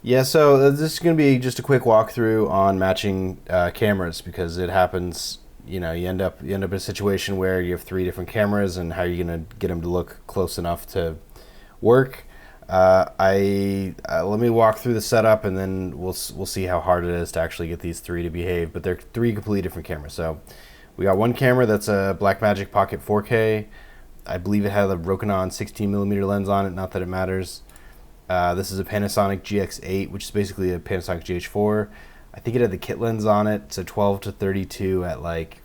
Yeah, so this is going to be just a quick walkthrough on matching cameras because it happens. You end up in a situation where you have three different cameras, and how are you going to get them to look close enough to work? Let me walk through the setup, and then we'll see how hard it is to actually get these three to behave. But they're three completely different cameras. So we got one camera that's a Blackmagic Pocket 4K. I believe it had a Rokinon 16mm lens on it. Not that it matters. This is a Panasonic GX8, which is basically a Panasonic GH4. I think it had the kit lens on it, so 12 to 32 at like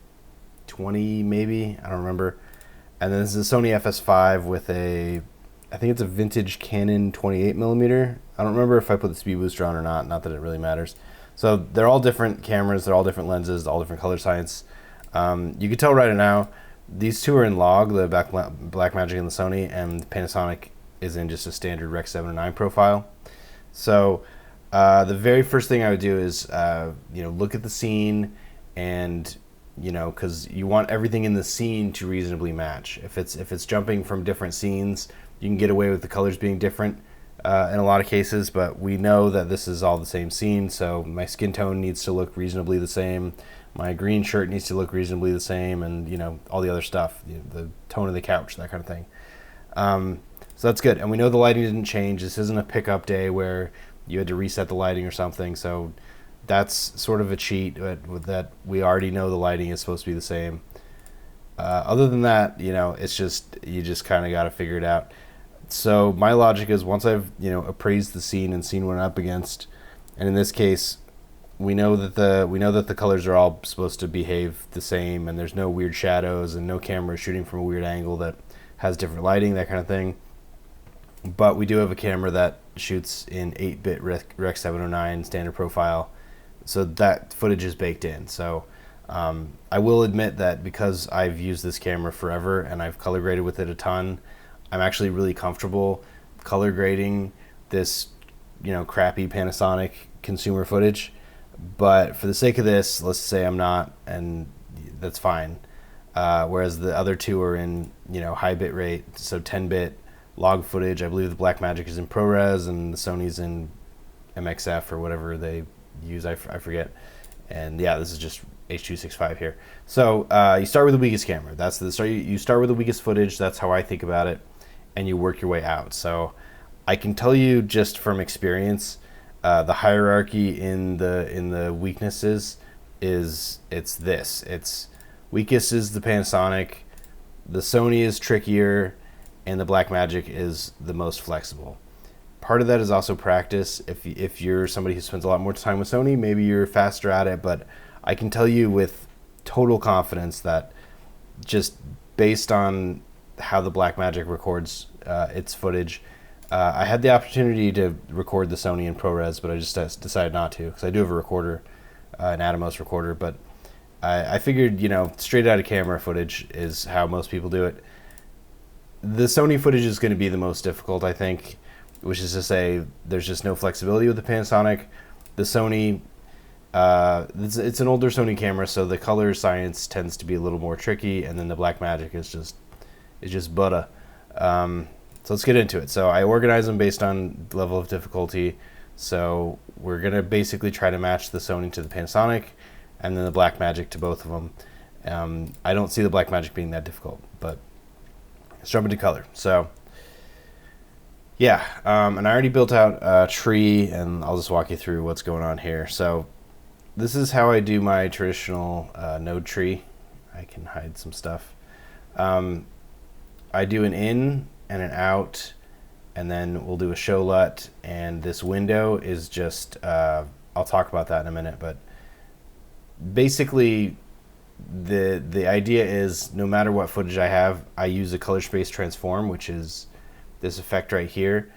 20 maybe, I don't remember. And then this is a Sony FS5 with I think it's a vintage Canon 28mm. I don't remember if I put the speed booster on or not that it really matters. So they're all different cameras, they're all different lenses, all different color science. You can tell right now, these two are in log, the Blackmagic and the Sony, and Panasonic is in just a standard Rec 709 profile. So the very first thing I would do is look at the scene, and because you want everything in the scene to reasonably match. If it's jumping from different scenes, you can get away with the colors being different in a lot of cases, but we know that this is all the same scene, so my skin tone needs to look reasonably the same, my green shirt needs to look reasonably the same, and all the other stuff, the tone of the couch, that kind of thing. So that's good. And we know the lighting didn't change. This isn't a pickup day where you had to reset the lighting or something. So that's sort of a cheat, but that we already know the lighting is supposed to be the same. Other than that, it's just, you just kind of got to figure it out. So my logic is, once I've, appraised the scene and seen what I'm up against, and in this case, we know that the colors are all supposed to behave the same, and there's no weird shadows and no camera shooting from a weird angle that has different lighting, that kind of thing. But we do have a camera that shoots in 8-bit Rec 709 standard profile, so that footage is baked in. So I will admit that because I've used this camera forever and I've color graded with it a ton, I'm actually really comfortable color grading this, crappy Panasonic consumer footage. But for the sake of this, let's say I'm not, and that's fine. Whereas the other two are in, high bit rate, so 10-bit log footage. I believe the Blackmagic is in ProRes and the Sony's in MXF or whatever they use. I forget. And yeah, this is just H.265 here. So you start with the weakest camera. That's the start. You start with the weakest footage. That's how I think about it, and you work your way out. So I can tell you just from experience, the hierarchy in the weaknesses is it's weakest is the Panasonic, the Sony is trickier, and the Blackmagic is the most flexible. Part of that is also practice. If you're somebody who spends a lot more time with Sony, maybe you're faster at it, but I can tell you with total confidence that just based on how the Blackmagic records its footage, I had the opportunity to record the Sony in ProRes, but I just decided not to, because I do have a recorder, an Atomos recorder, but I figured, straight out of camera footage is how most people do it. The Sony footage is going to be the most difficult, I think, which is to say there's just no flexibility with the Panasonic. The Sony, it's an older Sony camera, so the color science tends to be a little more tricky, and then the Blackmagic is just butter. So let's get into it. So I organize them based on level of difficulty. So we're going to basically try to match the Sony to the Panasonic, and then the Blackmagic to both of them. I don't see the Blackmagic being that difficult, but let's jump into color. So yeah, and I already built out a tree, and I'll just walk you through what's going on here. So this is how I do my traditional node tree. I can hide some stuff. I do an in and an out, and then we'll do a show LUT, and this window is just, I'll talk about that in a minute, but basically the idea is no matter what footage I have, I use a color space transform, which is this effect right here,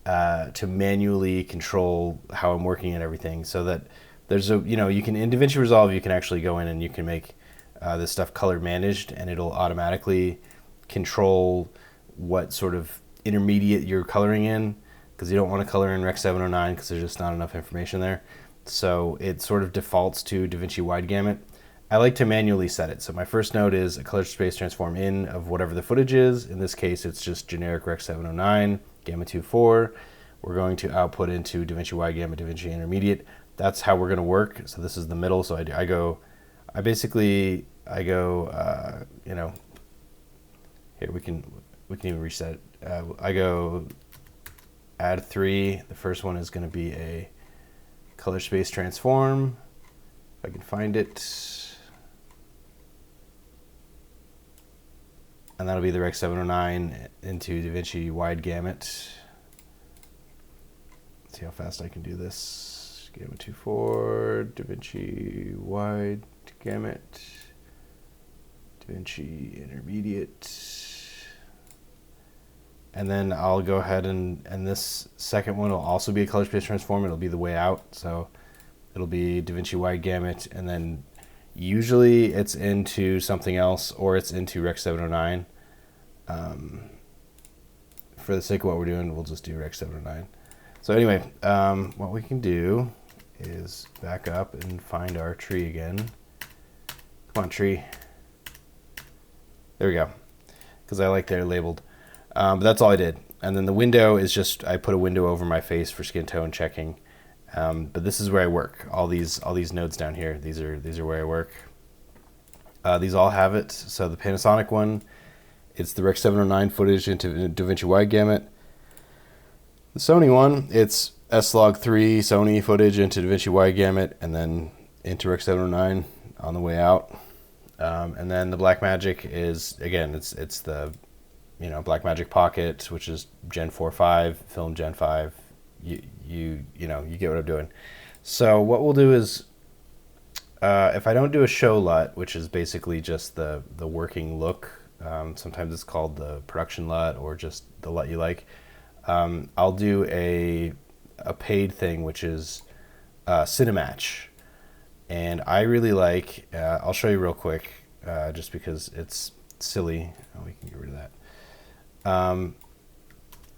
to manually control how I'm working and everything, so that there's a, you can, in DaVinci Resolve, you can actually go in and you can make this stuff color managed, and it'll automatically control what sort of intermediate you're coloring in, because you don't want to color in Rec 709 because there's just not enough information there. So it sort of defaults to DaVinci Wide Gamut. I like to manually set it. So my first node is a color space transform in of whatever the footage is. In this case, it's just generic Rec 709, Gamma 2.4. we're going to output into DaVinci Wide Gamut, DaVinci Intermediate. That's how we're going to work. So this is the middle. So I go, you know, here we can even reset it. I go add 3. The first one is going to be a color space transform. If I can find it. And that'll be the Rec 709 into DaVinci Wide Gamut. Let's see how fast I can do this. Gamut 2.4, DaVinci Wide Gamut, DaVinci Intermediate. And then I'll go ahead and this second one will also be a color space transform. It'll be the way out. So it'll be DaVinci Wide Gamut, and then usually it's into something else or it's into Rec 709. For the sake of what we're doing, we'll just do Rec 709. So anyway, what we can do is back up and find our tree again. Come on, tree. There we go. Because I like they're labeled. But that's all I did. And then the window is just, I put a window over my face for skin tone checking. But this is where I work. All these nodes down here, these are where I work. These all have it. So the Panasonic one, it's the Rec 709 footage into DaVinci Wide Gamut. The Sony one, it's S-Log3 Sony footage into DaVinci Wide Gamut, and then into Rec 709 on the way out. And then the Blackmagic is, again, it's the, you know, Blackmagic Pocket, which is Gen 4.5, film Gen 5. You know, you get what I'm doing. So what we'll do is, if I don't do a Show LUT, which is basically just the working look, sometimes it's called the production LUT or just the LUT you like, I'll do a paid thing, which is Cinematch. And I really like, I'll show you real quick, just because it's silly. Oh, we can get rid of that. I'll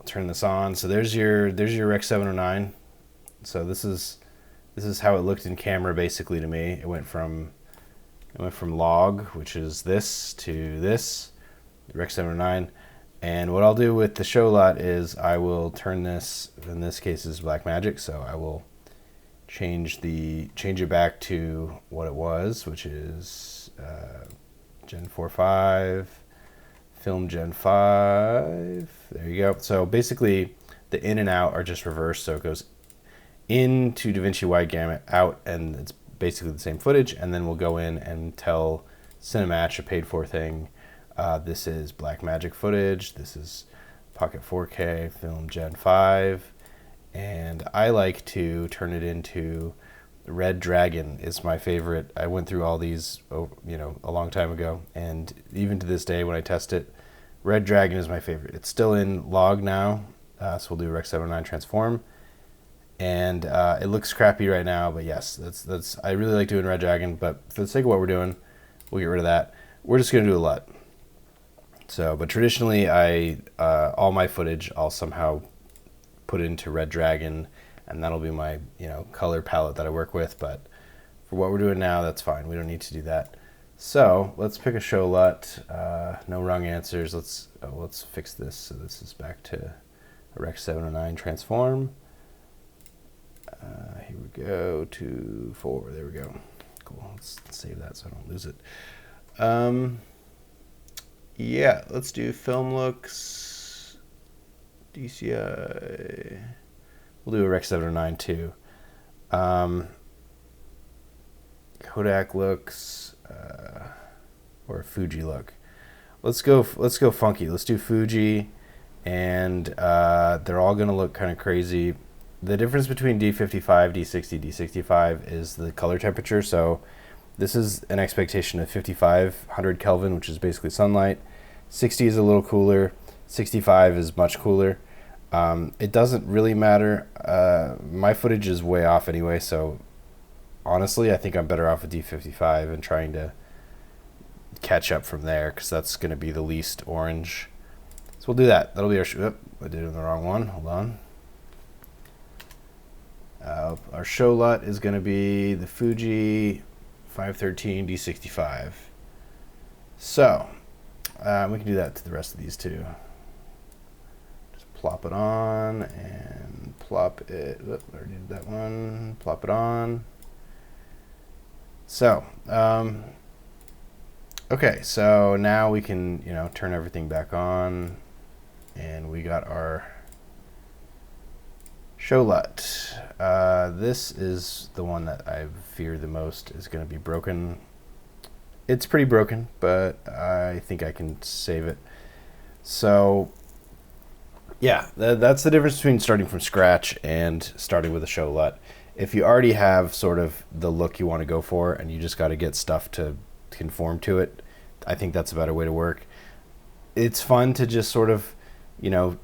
turn this on. So there's your Rec 709. So this is how it looked in camera basically to me. It went from log, which is this, to this, Rec 709. And what I'll do with the Show LUT is I will turn this, in this case is Blackmagic, so I will change it back to what it was, which is Gen 4.5, film Gen 5. There you go. So basically the in and out are just reversed, so it goes into DaVinci Wide Gamut, out, and it's basically the same footage, and then we'll go in and tell Cinematch, a paid for thing, this is Blackmagic footage, this is Pocket 4K, film Gen 5, and I like to turn it into Red Dragon is my favorite. I went through all these, you know, a long time ago, and even to this day when I test it, Red Dragon is my favorite. It's still in log now, so we'll do Rec 709 transform. And it looks crappy right now, but yes, that's I really like doing Red Dragon, but for the sake of what we're doing, we'll get rid of that. We're just gonna do a LUT. So, but traditionally, all my footage I'll somehow put into Red Dragon, and that'll be my, you know, color palette that I work with. But for what we're doing now, that's fine. We don't need to do that. So let's pick a Show LUT. No wrong answers. Let's fix this. So this is back to a Rec 709 transform. Here we go, 2, 4, there we go. Cool, let's save that so I don't lose it. Yeah, let's do film looks, DCI. We'll do a Rec 709 too. Kodak looks, or a Fuji look. Let's go funky. Let's do Fuji, and they're all gonna look kind of crazy. The difference between D55, D60, D65 is the color temperature. So this is an expectation of 5500 Kelvin, which is basically sunlight. 60 is a little cooler. 65 is much cooler. It doesn't really matter. My footage is way off anyway, so honestly, I think I'm better off with D55 and trying to catch up from there, because that's going to be the least orange. So we'll do that. That'll be our, I did it in the wrong one. Hold on. Our Show LUT is going to be the Fuji 513 D65. So we can do that to the rest of these too. Just plop it on and plop it. Whoop, I already did that one. Plop it on. So, okay, so now we can, turn everything back on, and we got our Show LUT. This is the one that I fear the most is going to be broken. It's pretty broken, but I think I can save it. So, yeah, that's the difference between starting from scratch and starting with a Show LUT. If you already have sort of the look you want to go for and you just got to get stuff to conform to it, I think that's a better way to work. It's fun to just sort of,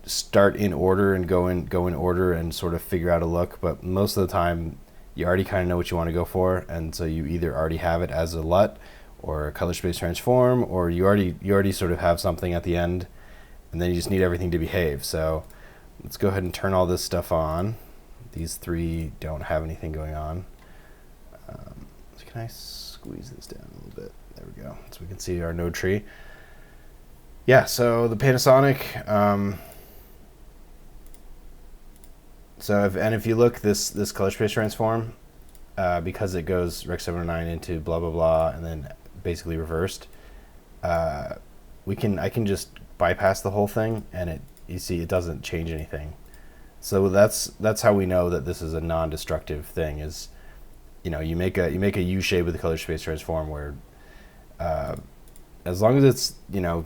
start in order and go in order and sort of figure out a look, but most of the time you already kind of know what you want to go for, and so you either already have it as a LUT or a color space transform, or you already sort of have something at the end, and then you just need everything to behave. So let's go ahead and turn all this stuff on. These three don't have anything going on. So can I squeeze this down a little bit? There we go. So we can see our node tree. Yeah, so the Panasonic. If you look, this color space transform, because it goes Rec 709 into blah blah blah and then basically reversed, I can just bypass the whole thing, and you see it doesn't change anything. So that's how we know that this is a non-destructive thing. Is you make a U shape with the color space transform where as long as it's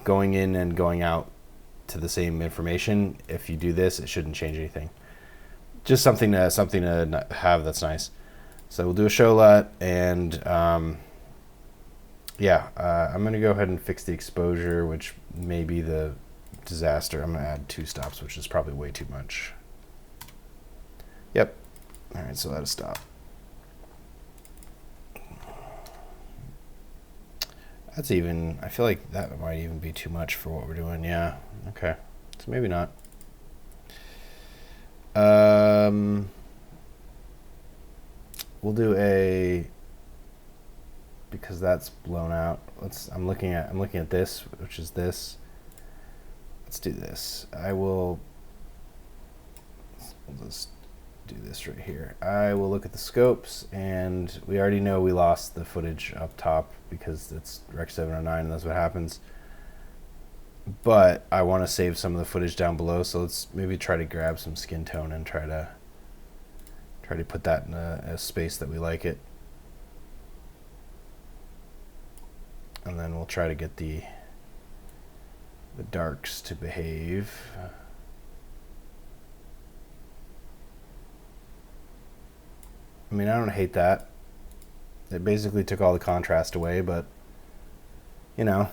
going in and going out to the same information, if you do this, it shouldn't change anything. Just something to have that's nice. So we'll do a Show LUT, and I'm gonna go ahead and fix the exposure, which may be the disaster. I'm gonna add 2 stops, which is probably way too much. Yep. All right, so that'll stop. That's even, I feel like that might even be too much for what we're doing. Yeah, okay, so maybe not. We'll do because that's blown out. I'm looking at this, which is this. Let's do this. We'll just do this right here. I will look at the scopes, and we already know we lost the footage up top because it's Rec 709 and that's what happens. But I want to save some of the footage down below, so let's maybe try to grab some skin tone and try to put that in a space that we like it. And then we'll try to get the darks to behave. I mean, I don't hate that. It basically took all the contrast away, but I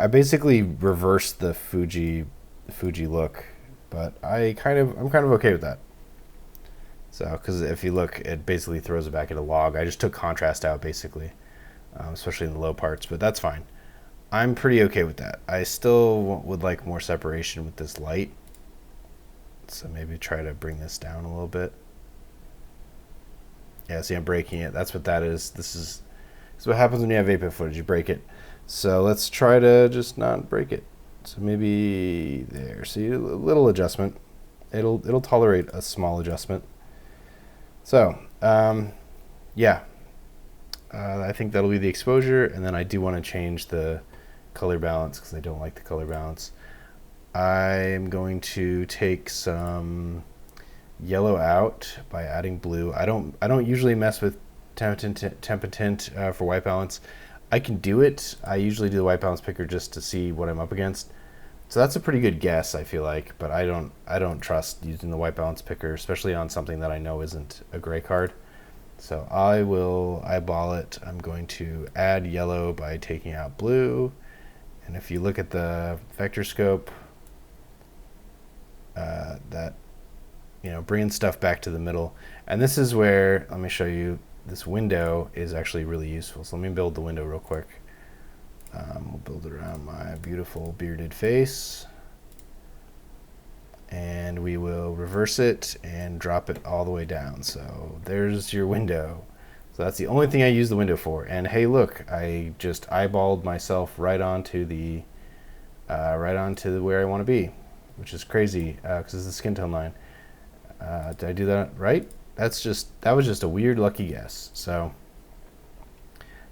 basically reversed the Fuji look, but I'm kind of okay with that. So, because if you look, it basically throws it back into log. I just took contrast out basically, especially in the low parts, but that's fine. I'm pretty okay with that. I still would like more separation with this light, so maybe try to bring this down a little bit. Yeah, see, I'm breaking it. That's what that is. This is what happens when you have 8-bit footage. You break it. So let's try to just not break it. So maybe there. See, a little adjustment. It'll tolerate a small adjustment. So I think that'll be the exposure, and then I do want to change the color balance because I don't like the color balance. I'm going to take some yellow out by adding blue. I don't usually mess with temp and tint for white balance. I can do it. I usually do the white balance picker just to see what I'm up against. So that's a pretty good guess, I feel like, but I don't trust using the white balance picker, especially on something that I know isn't a gray card. So I will eyeball it. I'm going to add yellow by taking out blue. And if you look at the vector scope, that bringing stuff back to the middle. And this is where, let me show you, this window is actually really useful. So let me build the window real quick. We'll build it around my beautiful bearded face. And we will reverse it and drop it all the way down. So there's your window. So that's the only thing I use the window for. And hey, look, I just eyeballed myself right onto where I want to be. which is crazy because it's the skin tone line. Did I do that right? That was just a weird lucky guess. So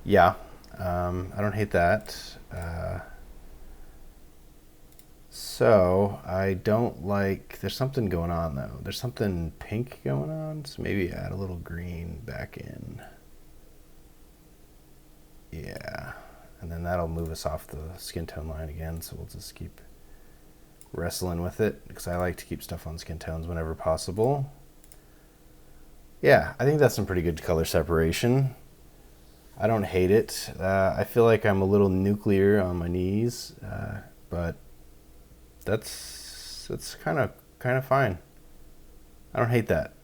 yeah, I don't hate that. So I don't like, there's something going on though. There's something pink going on, so maybe add a little green back in. Yeah, and then that'll move us off the skin tone line again, so we'll just keep wrestling with it because I like to keep stuff on skin tones whenever possible. Yeah, I think that's some pretty good color separation. I don't hate it. I feel like I'm a little nuclear on my knees, but that's kind of fine. I don't hate that.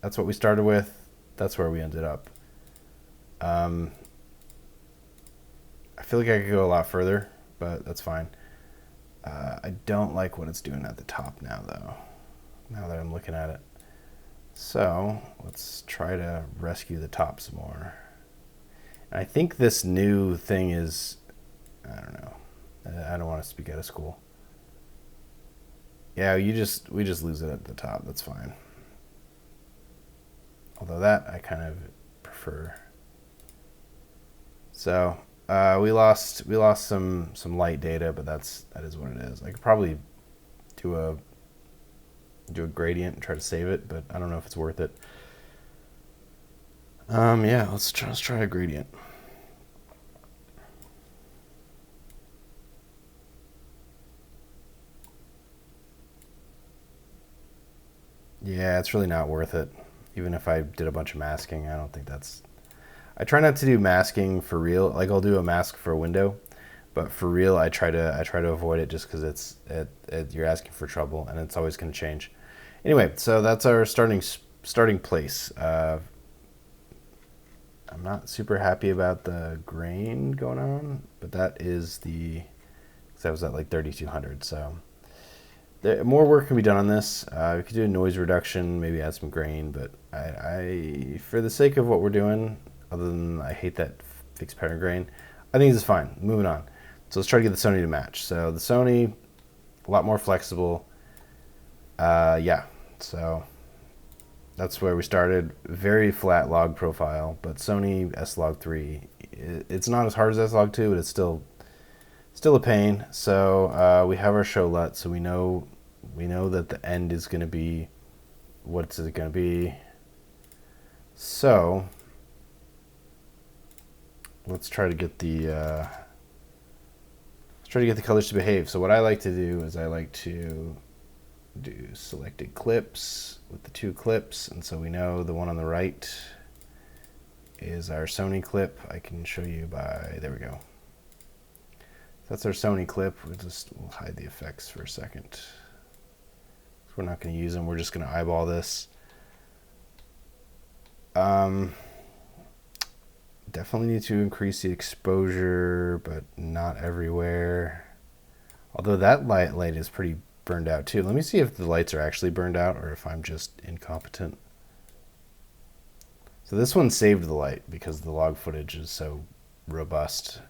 That's what we started with. That's where we ended up. I feel like I could go a lot further, but that's fine. I don't like what it's doing at the top now, though, now that I'm looking at it. So let's try to rescue the top some more. And I think this new thing is, I don't know. I don't want to speak out of school. Yeah, we just lose it at the top. That's fine. Although that I kind of prefer. So we lost some light data, but that is what it is. I could probably do a gradient and try to save it, but I don't know if it's worth it. Yeah, let's try a gradient. Yeah, it's really not worth it. Even if I did a bunch of masking, I don't think that's... I try not to do masking for real. Like, I'll do a mask for a window, but for real, I try to avoid it just because you're asking for trouble, and it's always going to change. Anyway, so that's our starting place. I'm not super happy about the grain going on, but that is because I was at like 3200, so more work can be done on this. We could do a noise reduction, maybe add some grain, but I for the sake of what we're doing, other than I hate that fixed pattern grain, I think this is fine. Moving on. So let's try to get the Sony to match. So the Sony, a lot more flexible. Yeah, so that's where we started. Very flat log profile, but Sony S-Log3, it's not as hard as S-Log2, but it's still a pain. So we have our Show LUT, so we know that the end is going to be, what's it going to be? So let's try to get the colors to behave. So what I like to do is I like to do selected clips with the two clips, and so we know the one on the right is our Sony clip. I can show you there we go. That's our Sony clip. We'll hide the effects for a second. We're not going to use them. We're just going to eyeball this. Definitely need to increase the exposure, but not everywhere. Although that light is pretty burned out too. Let me see if the lights are actually burned out or if I'm just incompetent. So this one saved the light because the log footage is so robust.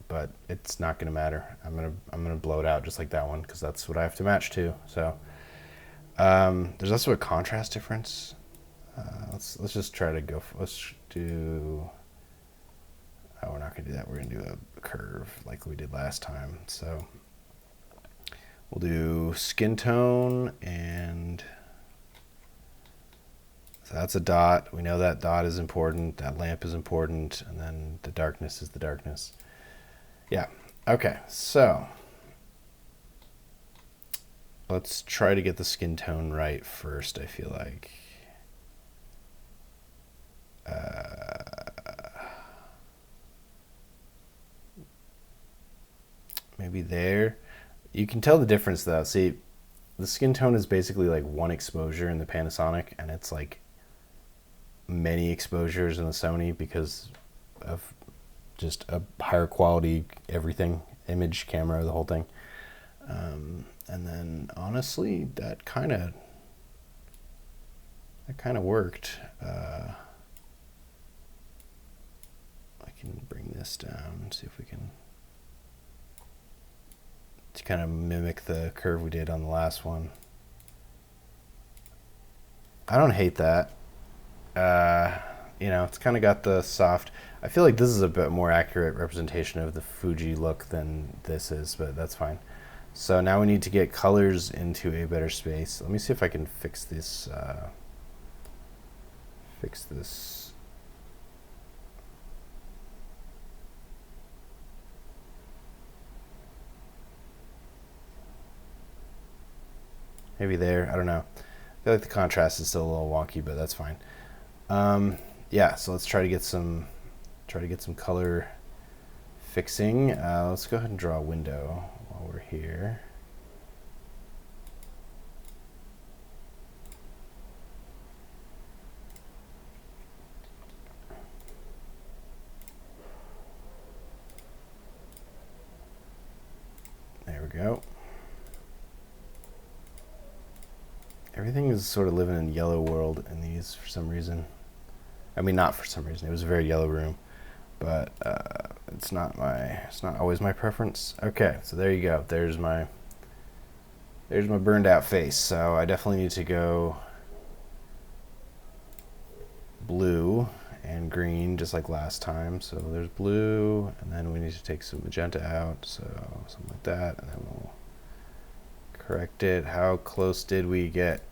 But it's not going to matter. I'm gonna blow it out just like that one because that's what I have to match to. So there's also a contrast difference. Let's just try to go. Let's do. Oh, we're not gonna do that. We're gonna do a curve like we did last time. So we'll do skin tone, and so that's a dot. We know that dot is important. That lamp is important, and then the darkness is the darkness. Yeah, okay, so let's try to get the skin tone right first, I feel like. Maybe there. You can tell the difference though. See, the skin tone is basically like one exposure in the Panasonic, and it's like many exposures in the Sony because of just a higher quality everything, image, camera, the whole thing. And then honestly, that kind of worked. I can bring this down and see if we can to kind of mimic the curve we did on the last one. I don't hate that. You know, it's kind of got the soft. I feel like this is a bit more accurate representation of the Fuji look than this is, but that's fine. So now we need to get colors into a better space. Let me see if I can fix this. Maybe there. I don't know. I feel like the contrast is still a little wonky, but that's fine. Yeah, so let's try to get some color fixing. Let's go ahead and draw a window while we're here. There we go. Everything is sort of living in yellow world in these for some reason. I mean, not for some reason. It was a very yellow room, but it's not always my preference. Okay, so there you go. There's my burned out face. So I definitely need to go blue and green just like last time. So there's blue, and then we need to take some magenta out. So something like that, and then we'll correct it. How close did we get?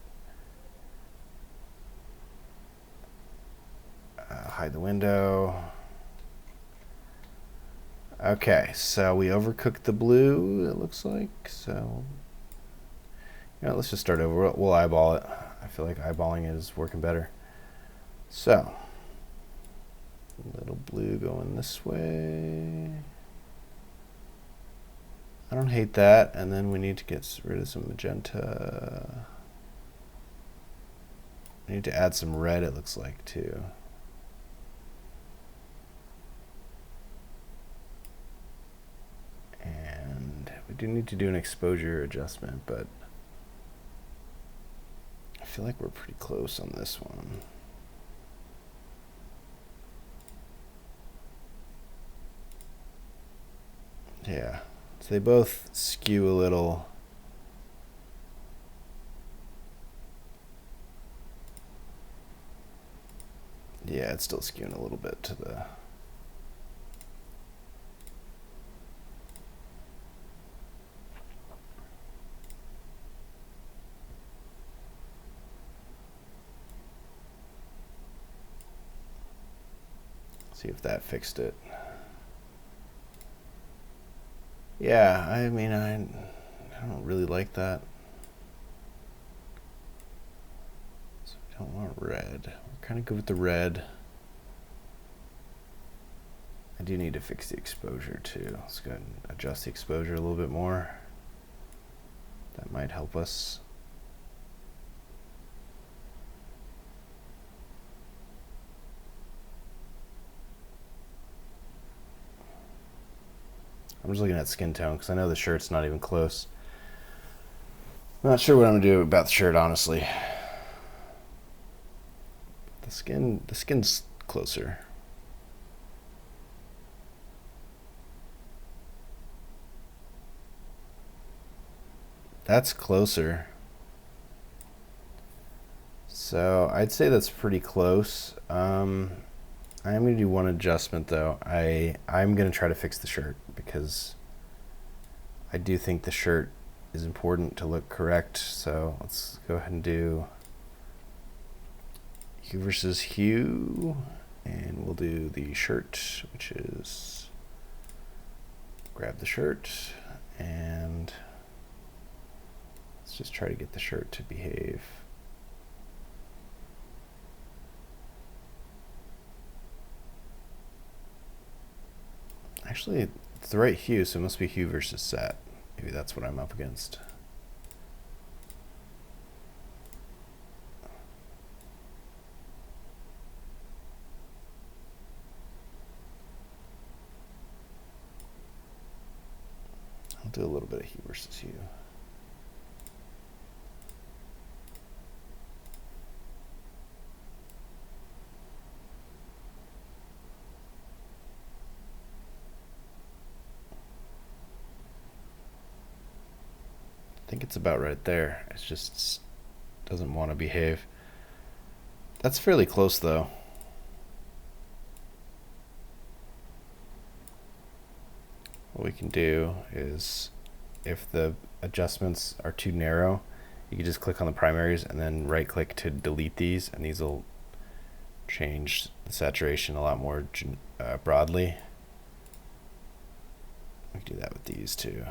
Hide the window. Okay, so we overcooked the blue, it looks like. So, you know, let's just start over. We'll eyeball it. I feel like eyeballing it is working better. So, a little blue going this way. I don't hate that. And then we need to get rid of some magenta. We need to add some red, it looks like, too. And we do need to do an exposure adjustment, but I feel like we're pretty close on this one. Yeah, so they both skew a little. Yeah, it's still skewing a little bit to the. See if that fixed it. Yeah, I mean, I don't really like that. So we don't want red. We're kind of good with the red. I do need to fix the exposure too. Let's go ahead and adjust the exposure a little bit more. That might help us. I'm just looking at skin tone because I know the shirt's not even close. I'm not sure what I'm gonna do about the shirt, honestly. The skin's closer. That's closer. So I'd say that's pretty close. I am going to do one adjustment though. I'm going to try to fix the shirt because I do think the shirt is important to look correct. So let's go ahead and do hue versus hue, and we'll do the shirt, which is grab the shirt, and let's just try to get the shirt to behave. Actually, it's the right hue, so it must be hue versus sat. Maybe that's what I'm up against. I'll do a little bit of hue versus hue. think it's about right there. It just doesn't want to behave. That's fairly close though. What we can do is, if the adjustments are too narrow, you can just click on the primaries and then right click to delete these, and these will change the saturation a lot more broadly. We can do that with these too.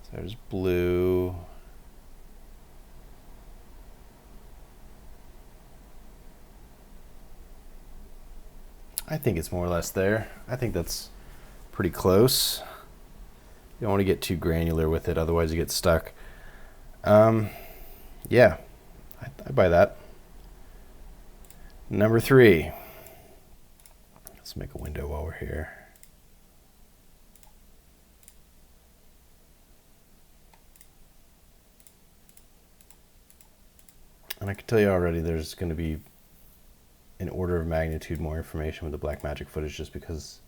So there's blue. I think it's more or less there. I think that's pretty close. You don't want to get too granular with it, otherwise you get stuck. Yeah, I buy that. Number 3. Let's make a window while we're here. And I can tell you already there's going to be an order of magnitude more information with the Blackmagic footage, just because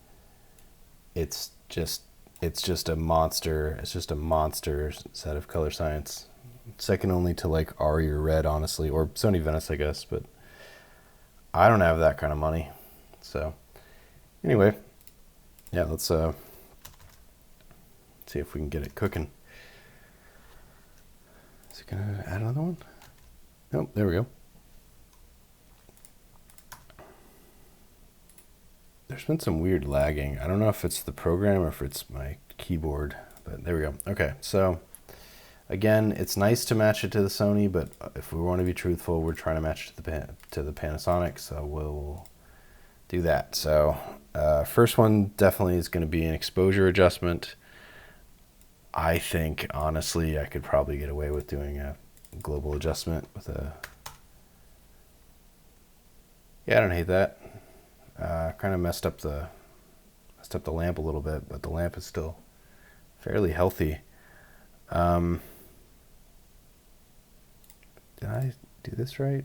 it's just a monster. It's just a monster set of color science. Second only to like Ari or Red, honestly, or Sony Venice, I guess, but I don't have that kind of money. So anyway, yeah, let's see if we can get it cooking. Is it gonna add another one? Nope, there we go. There's been some weird lagging. I don't know if it's the program or if it's my keyboard, but there we go. Okay, so again, it's nice to match it to the Sony, but if we want to be truthful, we're trying to match it to the Panasonic, so we'll do that. So first one definitely is going to be an exposure adjustment. I think, honestly, I could probably get away with doing a global adjustment with a... Yeah, I don't hate that. Kind of messed up the lamp a little bit, but the lamp is still fairly healthy. Did I do this right?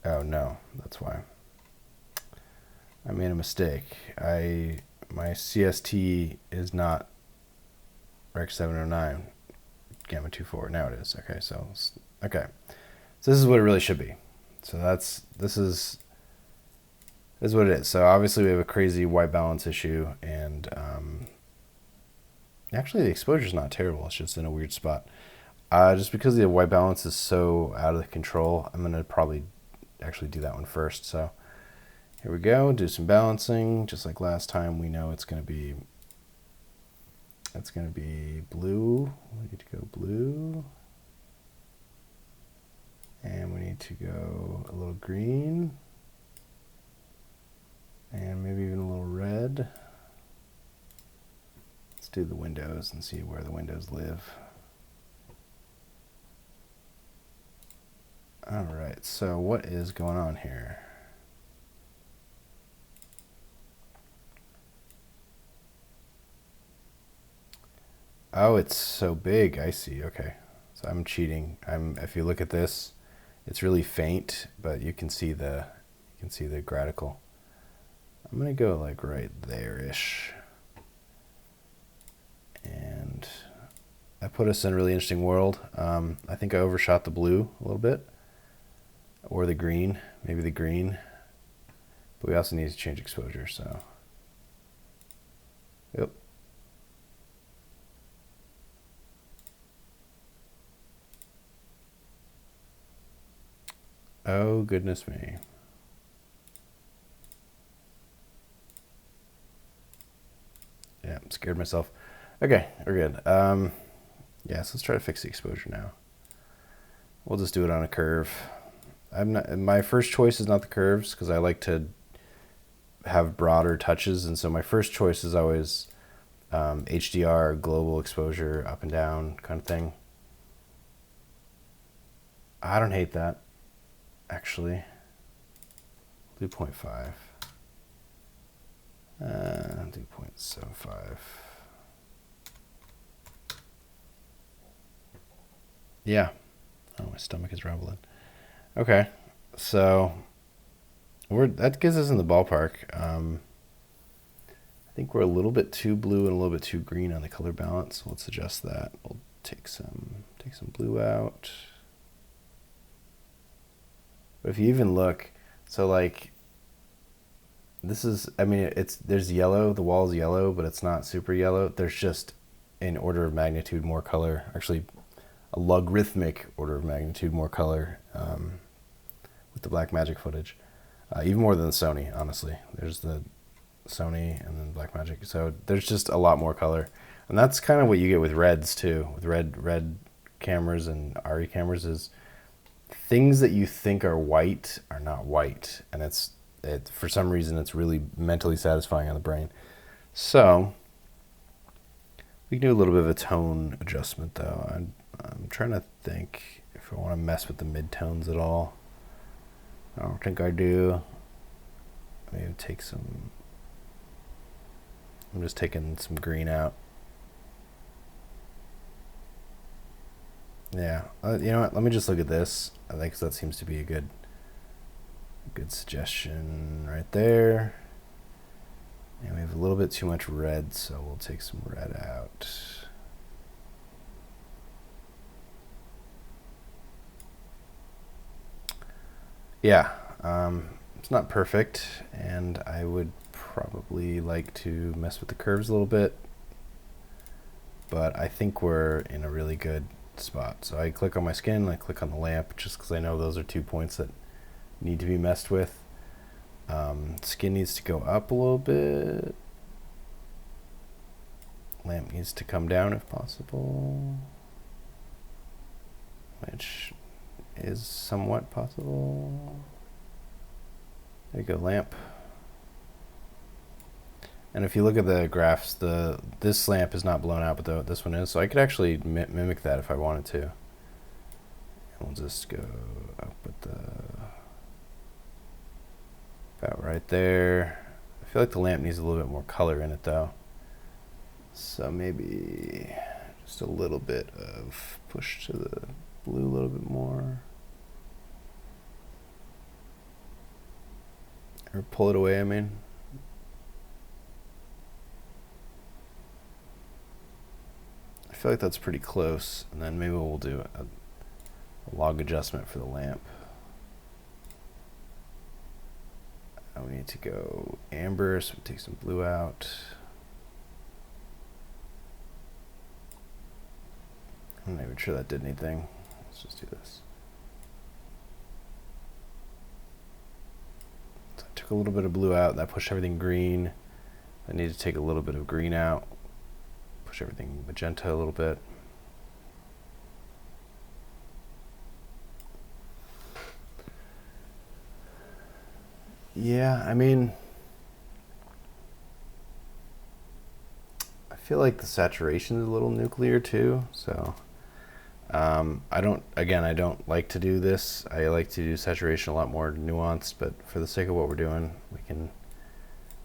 Oh no, that's why. I made a mistake. My CST is not Rec 709 Gamma 24. Now it is. Okay, so this is what it really should be. So this is what it is. So obviously we have a crazy white balance issue, and actually the exposure is not terrible. It's just in a weird spot. Just because the white balance is so out of control, I'm gonna probably actually do that one first. So here we go. Do some balancing, just like last time. We know it's gonna be blue. We need to go blue, and we need to go a little green. And maybe even a little red. Let's do the windows and see where the windows live. All right, so what is going on here? Oh, it's so big. I see. Okay, so I'm cheating. If you look at this, it's really faint, but you can see the gradical. I'm gonna go like right there-ish. And that put us in a really interesting world. I think I overshot the blue a little bit. Or the green, maybe the green. But we also need to change exposure, so. Yep. Oh, goodness me. Yeah, scared myself. Okay, we're good. Yeah, so let's try to fix the exposure now. We'll just do it on a curve. My first choice is not the curves, because I like to have broader touches, and so my first choice is always HDR, global exposure, up and down kind of thing. I don't hate that, actually. 2.5. 2.75. Yeah, Oh, my stomach is rumbling. Okay, so that gives us in the ballpark. I think we're a little bit too blue and a little bit too green on the color balance. Let's adjust that. We'll take some blue out. But if you even look, so like this is, I mean, there's yellow, the wall's yellow, but it's not super yellow. There's just an order of magnitude more color, actually a logarithmic order of magnitude more color with the Blackmagic footage, even more than the Sony, honestly. There's the Sony and then Blackmagic, so there's just a lot more color, and that's kind of what you get with reds too. With red cameras and RE cameras, is things that you think are white are not white, and it for some reason it's really mentally satisfying on the brain. So we can do a little bit of a tone adjustment though. I'm trying to think if I want to mess with the mid-tones at all. I don't think I do. Maybe take some, I'm just taking some green out. Yeah, you know what? Let me just look at this. I think that seems to be a good suggestion right there. And we have a little bit too much red, so we'll take some red out. Yeah, it's not perfect, and I would probably like to mess with the curves a little bit, but I think we're in a really good spot. So I click on my skin, I click on the lamp, just because I know those are 2 points that need to be messed with. Skin needs to go up a little bit. Lamp needs to come down if possible, which is somewhat possible. There you go, lamp. And if you look at the graphs, this lamp is not blown out, but this one is. So I could actually mimic that if I wanted to. And we'll just go up with about right there. I feel like the lamp needs a little bit more color in it though. So maybe just a little bit of push to the blue a little bit more. Or pull it away, I mean. I feel like that's pretty close, and then maybe we'll do a log adjustment for the lamp. We need to go amber, so we take some blue out. I'm not even sure that did anything. Let's just do this. So I took a little bit of blue out, that pushed everything green. I need to take a little bit of green out, push everything magenta a little bit. Yeah, I mean, I feel like the saturation is a little nuclear too, so I don't like to do this. I like to do saturation a lot more nuanced, but for the sake of what we're doing, we can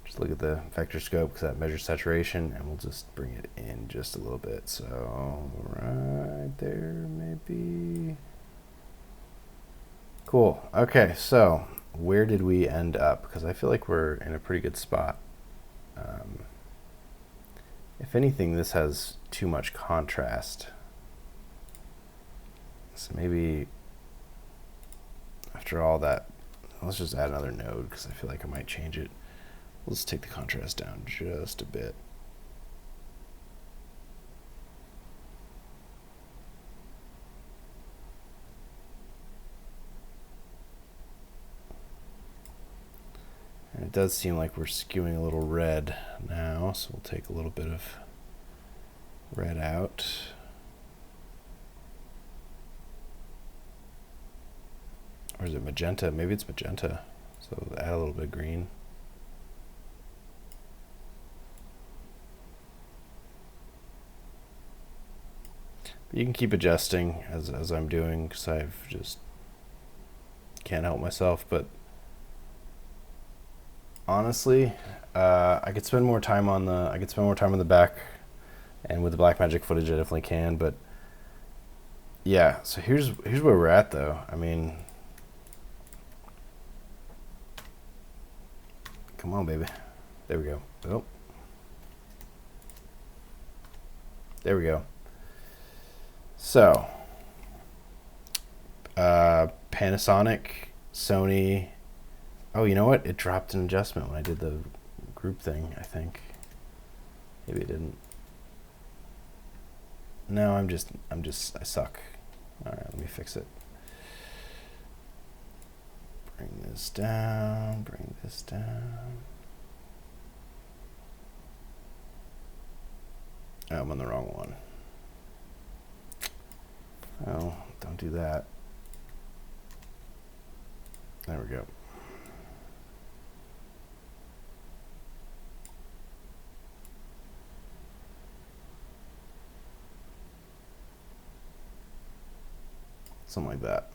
just look at the vector scope because that measures saturation, and we'll just bring it in just a little bit. So right there, maybe. Cool. Okay, so where did we end up? Because I feel like we're in a pretty good spot. If anything, this has too much contrast. So maybe after all that, let's just add another node because I feel like I might change it. Let's take the contrast down just a bit. And it does seem like we're skewing a little red now, so we'll take a little bit of red out. Or is it magenta? Maybe it's magenta. So add a little bit of green. But you can keep adjusting as I'm doing because I've just can't help myself. But honestly, I could spend more time on the back, and with the Blackmagic footage I definitely can, but Yeah, so here's where we're at though. I mean, come on, baby. There we go. Oh, there we go. So, Panasonic, Sony. Oh, you know what? It dropped an adjustment when I did the group thing, I think. Maybe it didn't. No, I suck. All right, let me fix it. Bring this down, bring this down. Oh, I'm on the wrong one. Oh, don't do that. There we go. Something like that.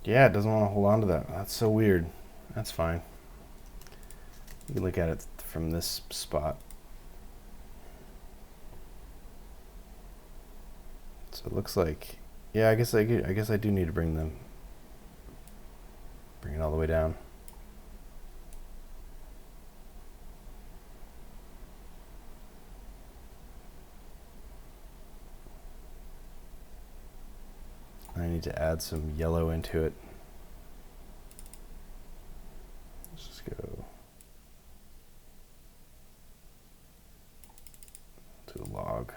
Yeah, it doesn't want to hold on to that. That's so weird. That's fine. You can look at it from this spot. So it looks like, yeah, I guess I do need to bring it all the way down. I need to add some yellow into it. Let's just go to the log.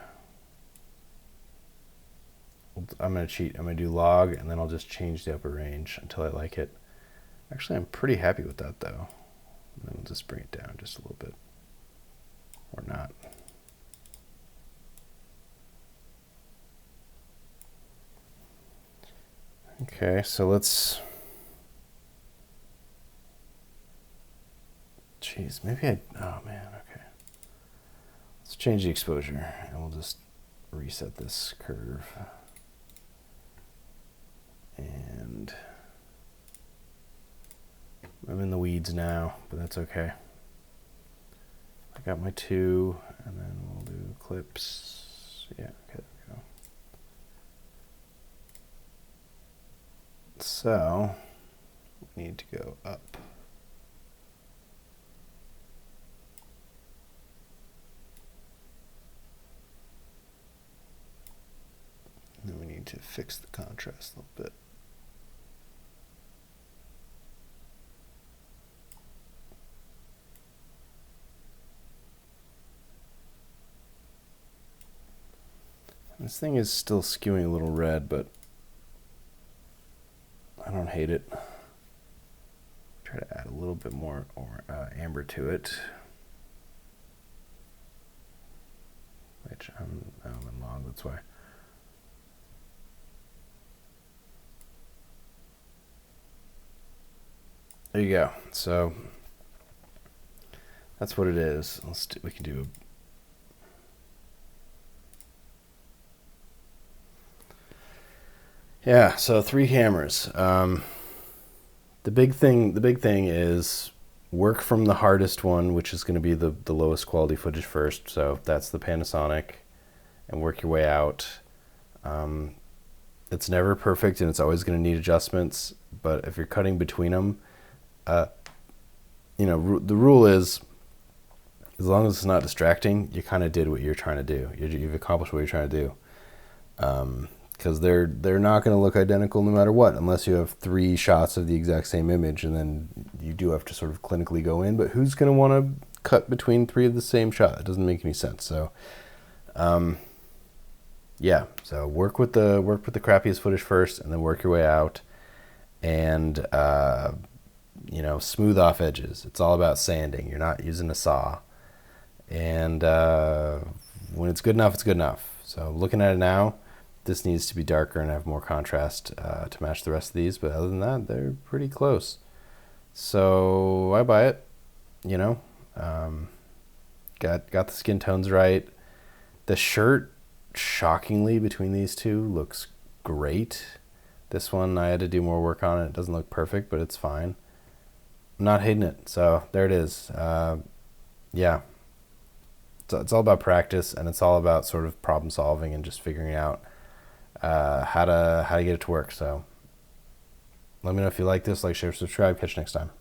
I'm going to cheat. I'm going to do log, and then I'll just change the upper range until I like it. Actually, I'm pretty happy with that, though. And then we'll just bring it down just a little bit. Or not. Okay, so let's... Jeez, maybe oh man, okay. Let's change the exposure, and we'll just reset this curve. And I'm in the weeds now, but that's okay. I got my 2, and then we'll do clips. Yeah, okay, there we go. So, we need to go up. And then we need to fix the contrast a little bit. This thing is still skewing a little red, but I don't hate it. Try to add a little bit more amber to it. Which I'm in log, that's why. There you go. So that's what it is. We can do yeah, so 3 cameras. The big thing is work from the hardest one, which is going to be the lowest quality footage first. So that's the Panasonic, and work your way out. It's never perfect, and it's always going to need adjustments. But if you're cutting between them, you know, the rule is, as long as it's not distracting, you kind of did what you're trying to do. You've accomplished what you're trying to do. Because they're not going to look identical no matter what, unless you have 3 shots of the exact same image, and then you do have to sort of clinically go in. But who's going to want to cut between 3 of the same shot? It doesn't make any sense. So, yeah. So work with the crappiest footage first, and then work your way out, and you know, smooth off edges. It's all about sanding. You're not using a saw, and when it's good enough, it's good enough. So looking at it now, this needs to be darker and have more contrast to match the rest of these, but other than that, they're pretty close. So I buy it, you know. Got the skin tones right. The shirt, shockingly, between these two looks great. This one I had to do more work on it. It doesn't look perfect, but it's fine. I'm not hating it. So there it is. Yeah. it's all about practice, and it's all about sort of problem solving and just figuring out how to get it to work. So let me know if you like this. Like, share, subscribe. Catch you next time.